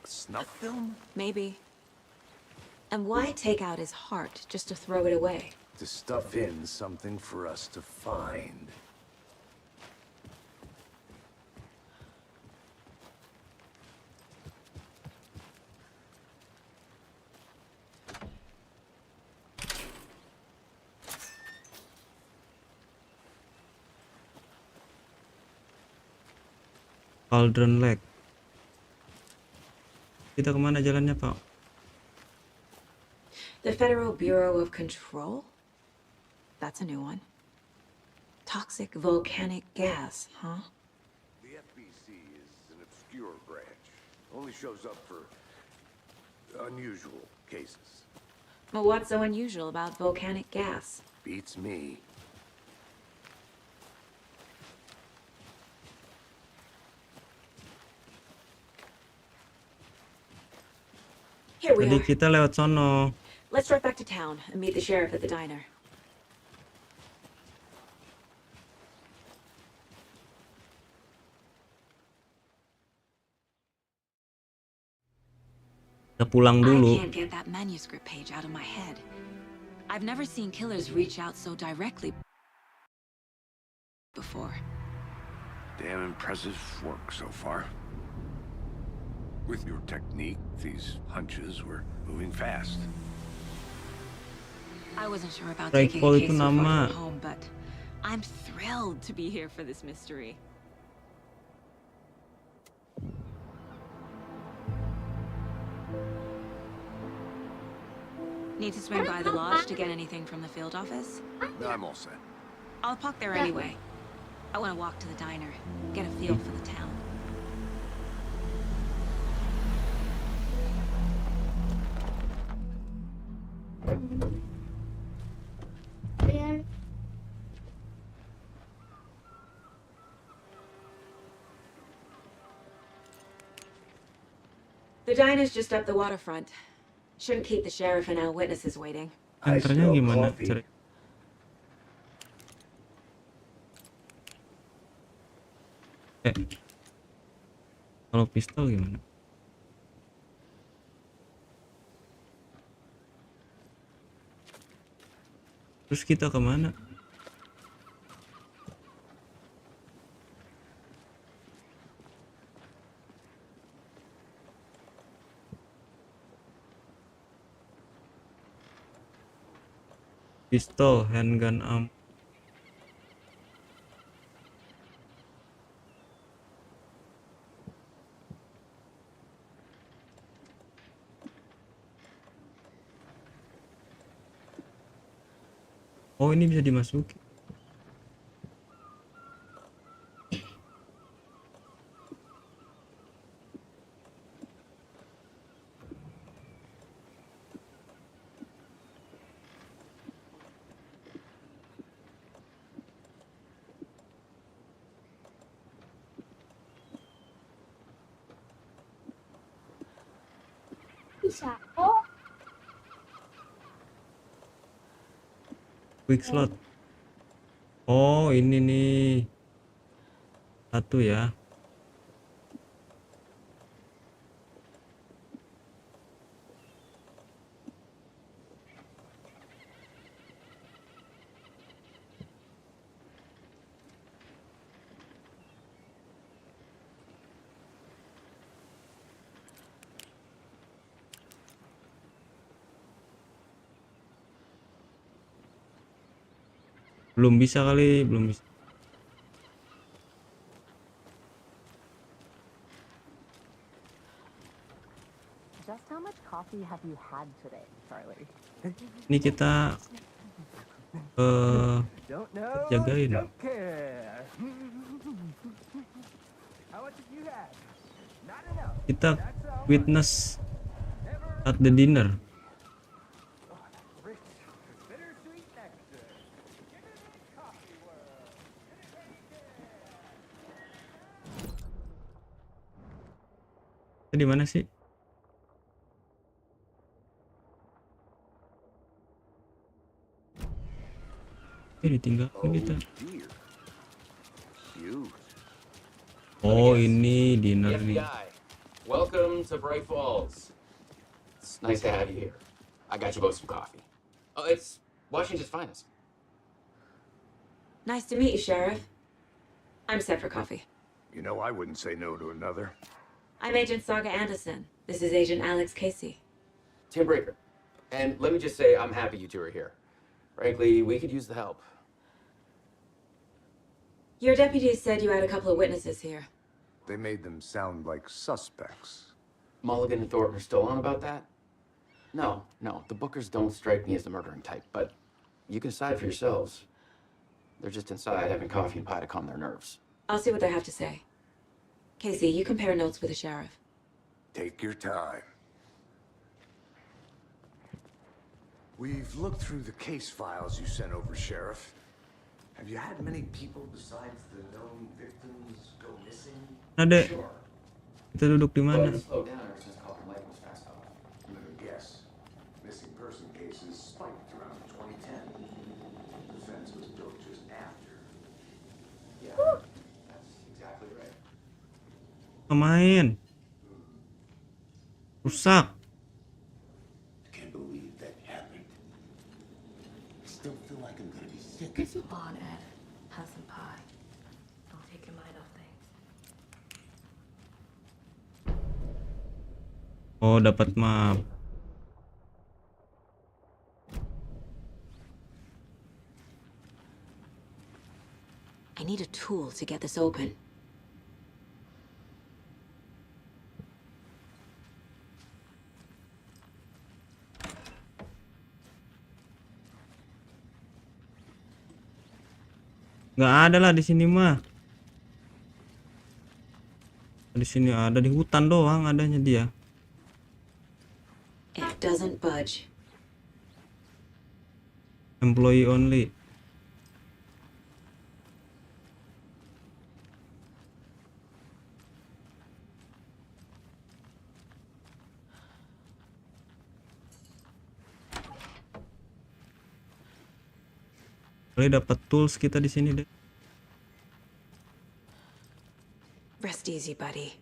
snuff film? Maybe. And why take out his heart just to throw it away? To stuff in something for us to find. Cauldron Lake. Kita kemana jalannya, Pak? The Federal Bureau of Control? That's a new one. Toxic volcanic gas, huh? The FBC is an obscure branch. Only shows up for unusual cases. Well, what's so unusual about volcanic gas? Beats me. Here we Tadi are. kita lewat sono. Let's drive back to town and meet the sheriff at the diner. Kita pulang I dulu. can't get that manuscript page out of my head. I've never seen killers reach out so directly before. Damn impressive work so far. With your technique, these hunches were moving fast. I wasn't sure about Strike taking Paul a itu case so far nama. from home, but I'm thrilled to be here for this mystery. Need to swing by the lodge to get anything from the field office? No, I'm all set. I'll park there anyway. I want to walk to the diner, get a feel for the town. The diner's just up the waterfront. Shouldn't keep the sheriff and our witnesses waiting. Enternya gimana? Kalau pistol gimana? Terus kita kemana? Pistol, handgun, ammo. Oh, ini bisa dimasuki. Bisa. Oh, Quick slot. Oh, ini nih. Satu ya. Belum bisa kali, belum bisa. Just how much coffee have you had today, Charlie? Ini kita Don't know, jagain. don't care. How much did you have? Not enough. Kita That's all right. witness Never at the dinner. rich. Bittersweet nectar. Give me the coffee world. Itu di mana sih? Ditinggalkan kita. Dear. Cute. Oh, ini dinner nih. FBI, welcome to Bright Falls. It's nice to have you here. I got you both some coffee. Oh, it's Washington's finest. Nice to meet you, Sheriff. I'm set for coffee. You know, I wouldn't say no to another. I'm Agent Saga Anderson. This is Agent Alex Casey. Tim Breaker. And let me just say, I'm happy you two are here. Frankly, we could use the help. Your deputies said you had a couple of witnesses here. They made them sound like suspects. Mulligan and Thornton are still on about that? No, the Bookers don't strike me as the murdering type, but you can decide for yourselves. They're just inside having coffee and pie to calm their nerves. I'll see what they have to say. Casey, you compare notes with the sheriff. Take your time. We've looked through the case files you sent over, Sheriff. Have you had many people besides the known victims go missing? Ada. Sure. Kita duduk di But mana? it's slowed down ever since Copper Lake was passed off. Let me guess. Missing person cases spiked around 2010. The fence was built just after. Yeah, that's exactly right. Main. Rusak. I can't believe that happened. I still feel like I'm gonna be sick. Come on, Ed. Have some pie. Don't take your mind off things. Oh, dapat map. I need a tool to get this open. Nggak ada lah di sini mah. Di sini ada, di hutan doang adanya dia. It doesn't budge. Employee only. Kali dapat tools kita di sini deh. Rest easy, buddy.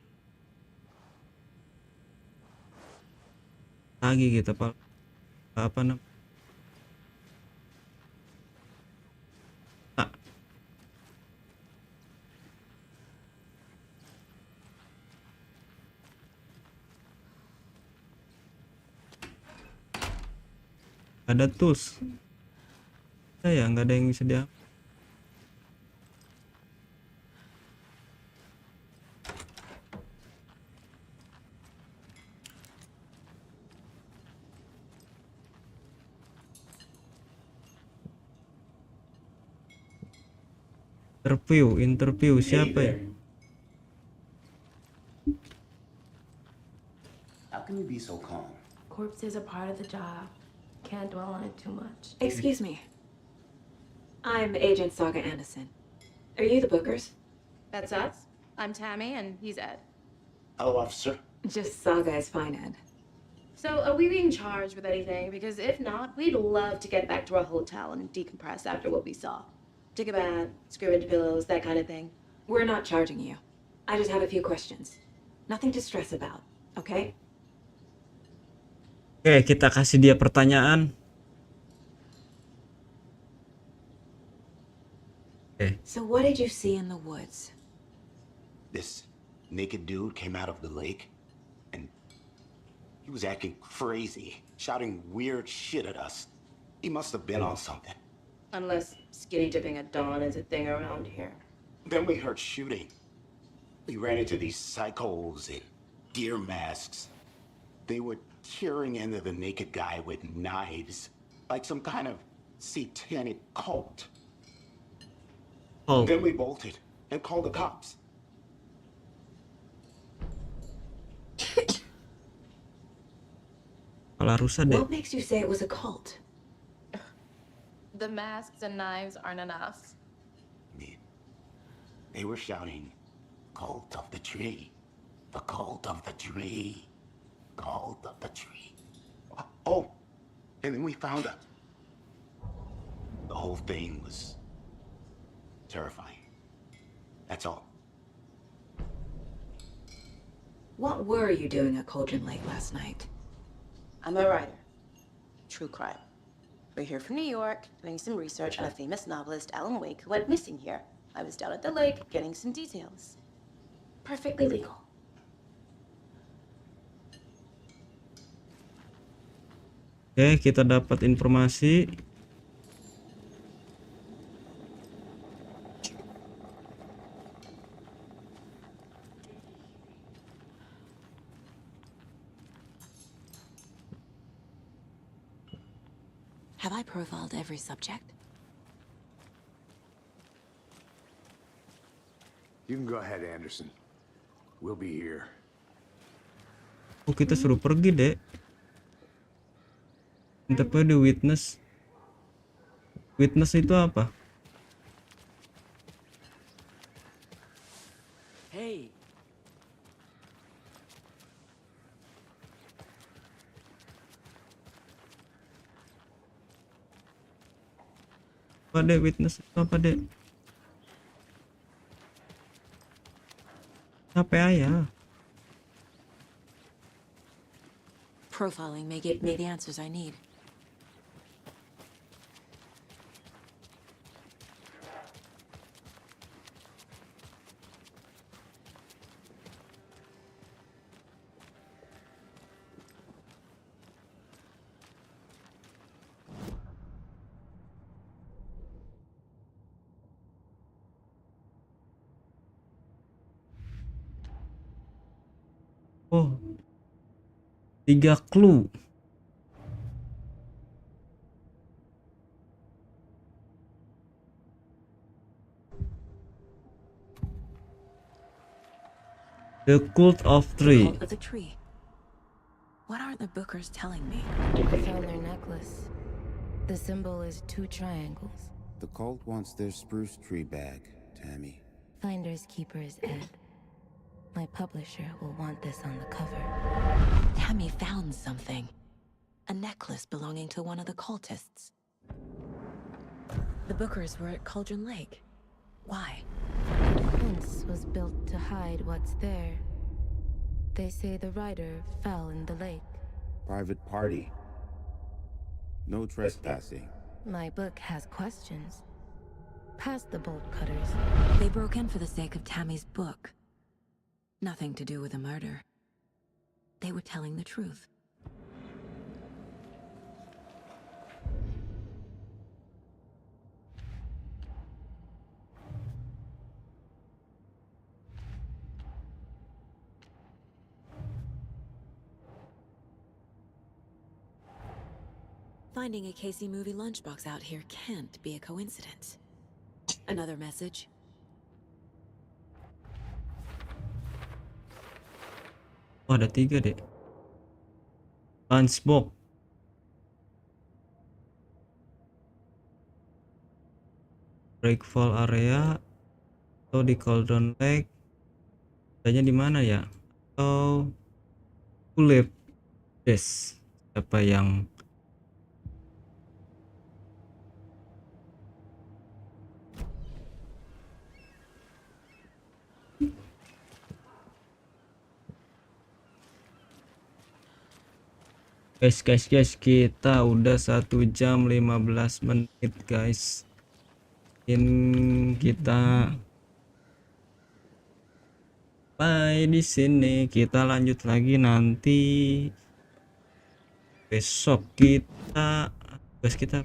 Lagi kita pak. Apa namanya? Ah. Ada tools. Ya nggak ada yang bisa dia. Interview siapa ya? How can you be so calm? Corpses are part of the job. Can't dwell on it too much. Excuse me. I'm Agent Saga Anderson. Are you the Bookers? That's us. I'm Tammy, and he's Ed. Hello, officer. Just Saga is fine, Ed. So, are we being charged with anything? Because if not, we'd love to get back to our hotel and decompress after what we saw. Take a bath, screw into pillows, that kind of thing. We're not charging you. I just have a few questions. Nothing to stress about, okay? Oke, kita kasih dia pertanyaan. Oke. So what did you see in the woods? This naked dude came out of the lake, and he was acting crazy, shouting weird shit at us. He must have been on something. Unless skinny dipping at dawn is a thing around here. Then we heard shooting. We ran into these psychos in deer masks. They were tearing into the naked guy with knives, like some kind of satanic cult. Oh, Then we bolted and called the cops. malah rusak deh. What makes you say it was a cult? The masks and knives aren't enough. They were shouting, "Cult of the tree, the cult of the tree, cult of the tree." Oh, and then we found out. The whole thing was terrifying. That's all. What were you doing at Cauldron Lake last night? I'm a writer. True crime. We're here from New York, doing some research on a famous novelist, Alan Wake, who went missing here. I was down at the lake, getting some details. Perfectly legal. Oke, kita dapat informasi. Have I profiled every subject? You can go ahead, Anderson. We'll be here. Oh, kita suruh pergi, Dek. Tapi di witness. Witness itu apa? Hey. Apa, Dek? Witness itu apa, Dek? Apa ya? Profiling may give me the answers I need. Oh, 3 clue. The cult of tree. Cult of the tree. What aren't the bookers telling me? I found their necklace. The symbol is 2 triangles. The cult wants their spruce tree bag, Tammy. Finders keepers, Ed. My publisher will want this on the cover. Tammy found something. A necklace belonging to one of the cultists. The bookers were at Cauldron Lake. Why? The fence was built to hide what's there. They say the rider fell in the lake. Private party. No trespassing. My book has questions. Past the bolt cutters. They broke in for the sake of Tammy's book. Nothing to do with a murder. They were telling the truth. Finding a Casey movie lunchbox out here can't be a coincidence. Another message. Oh, ada 3, Dek. Lunchbox. Breakfall area atau di Cauldron Lake. Adanya di mana ya? Atau Tulip Base. Siapa yang Guys, kita udah 1 jam 15 menit, guys. Mungkin kita bye di sini. Kita lanjut lagi nanti besok. Kita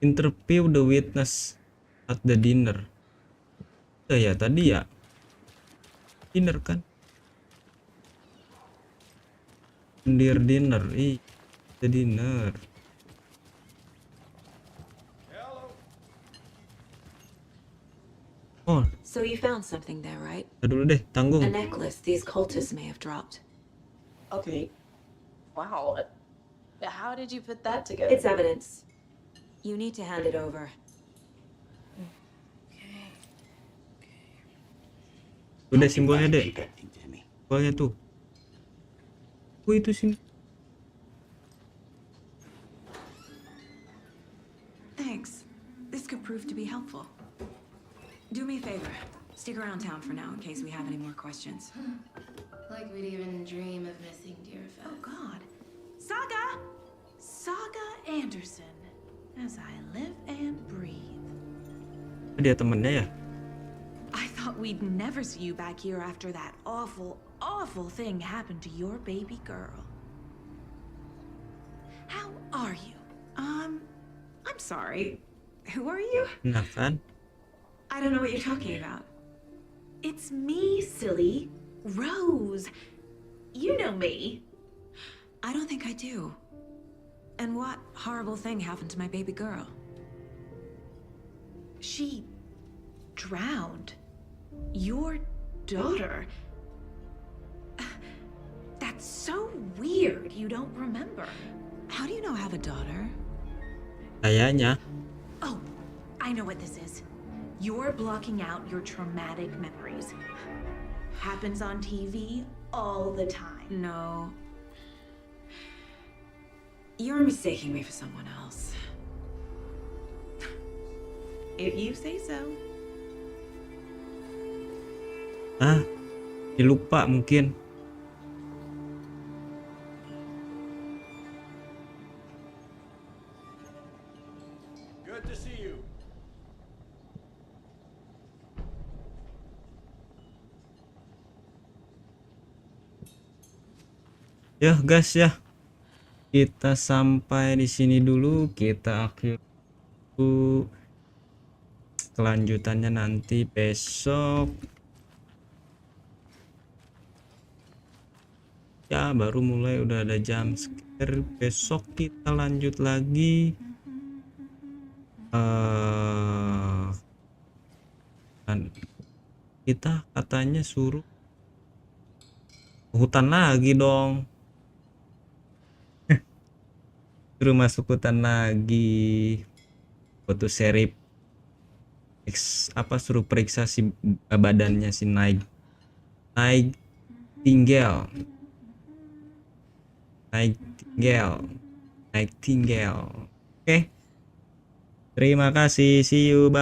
interview the witness at the dinner. Ya tadi ya dinner kan? Dinner, the dinner. Oh, So you found something there, right? dulu deh, tanggung. A necklace these cultists may have dropped. Okay. Wow. How did you put that together? It's evidence. You need to hand it over. Udah simbolnya deh. Simbolnya tuh. Oh itu simbol. Thanks. This could prove to be helpful. Do me a favor. Stick around town for now in case we have any more questions. Like we'd even dream of missing dear Fez. Oh God. Saga! Saga Anderson. As I live and breathe. Dia temennya ya? I thought we'd never see you back here after that awful, awful thing happened to your baby girl. How are you? I'm sorry. Who are you? Nah kan? I don't know what you're talking about. It's me, silly. Rose. You know me. I don't think I do. And what horrible thing happened to my baby girl? She drowned. Your daughter. That's so weird you don't remember. How do you know I have a daughter? Kayaknya. Oh, I know what this is. You're blocking out your traumatic memories. Happens on TV all the time. No. You're mistaking me for someone else. If you say so. Ah, dilupa mungkin. Good to see you. Ya guys ya, kita sampai di sini dulu. Kita akhir kelanjutannya nanti besok. Ya baru mulai udah ada jam scare. Besok kita lanjut lagi. Dan kita katanya suruh hutan lagi dong. Suruh masuk hutan lagi. Foto seri suruh periksa si badannya si Nightingale. Oke. Terima kasih. See you. Bye.